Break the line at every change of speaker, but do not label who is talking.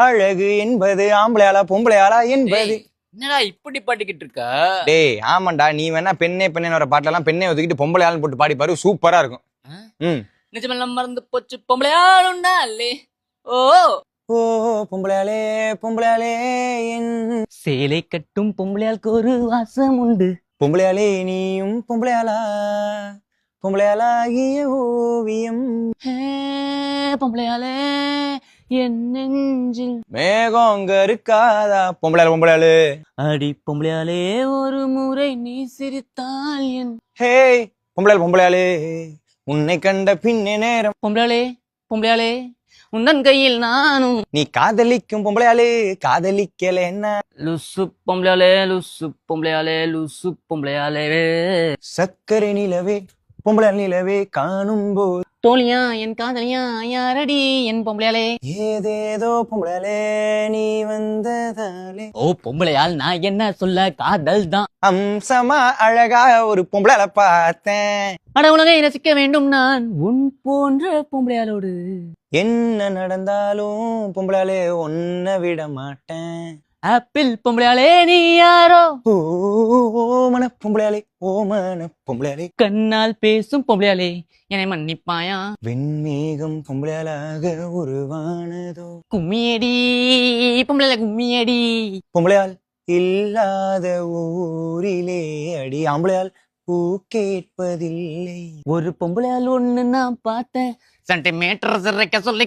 அழகு என்பது ஆம்பளையாளா பொம்பளையாளா என்பது.
என்னடா இப்படி பாட்டுக்கிட்டு இருக்க?
டேய் ஆமாண்டா, நீ வேணா பெண்ணே பெண்ணே வர பாட்டெல்லாம் பெண்ணை ஒதுக்கிட்டு பொம்பளையாளன்னு போட்டு பாடி பாரு, சூப்பரா இருக்கும்.
நிஜமெல்லாம் மறந்து போச்சு பொம்பளையாளுண்டா அல்லே. ஓ
ஓ பொம்பளையாளே பொம்பளையாளே என்
சேலை கட்டும் பொம்பளையாளுக்கு ஒரு வாசம் உண்டு.
பொம்பளையாளே நீயும் பொம்பளையாளா, பொம்பளையாளாகிய ஓவியம்.
பொம்பளையாளே என் நெஞ்சில்
மேகம் அங்க இருக்காதா பொம்பளையாளு பொம்பளையாளு.
அடி பொம்பளையாளே ஒரு முறை நீ சிரித்தால் என்.
ஹே பொம்பளையாளு பொம்பளையாளே உன்னை கண்ட பின்னே நேரம்.
பொம்பளையாளே பொம்பளையாளே உந்தன் கையில் நானும்.
நீ காதலிக்கும் பொம்பளையாளு காதலிக்கல என்ன.
லுசு பொம்பளையாளே லுசு பொம்பளையாளே லுசு பொம்பளையாளே.
சக்கரை நிலவே பொம்பளையாள் நிலவே காணும் போது
தோழியா என் காதலியா யாரடி என் பொம்பளையாளே.
ஏதேதோ பொம்பளையாளே நீ வந்ததாலே.
ஓ பொம்பளையால் நான் என்ன சொல்ல, காதல் தான்.
அம்சமா அழகா ஒரு பொம்பளையாள பார்த்தேன்.
அட உலகை ரசிக்க வேண்டும் நான் உன் போன்ற பொம்பளையாளோடு.
என்ன நடந்தாலும் பொம்பளையாளே ஒன்ன விட மாட்டேன்.
ஆப்பிள் பொம்பளையாளே நீ யாரோ.
ஓமன பொம்பளையாளே ஓமன பொம்பளையாளே.
கண்ணால் பேசும் பொம்பளையாளே என்னை மன்னிப்பாயா.
வெண்மேகம் பொம்பளையாளாக உருவானதோ.
கும்மியடி பொம்பளையாள கும்மியடி.
பொம்பளையாள் இல்லாத ஊரிலே அடி ஆம்பளையாள் பூ கேட்பதில்லை.
ஒரு பொம்பளையாள் ஒண்ணு நான் பார்த்தேன், சென்டிமீட்டர் சிறைக்க சொல்லி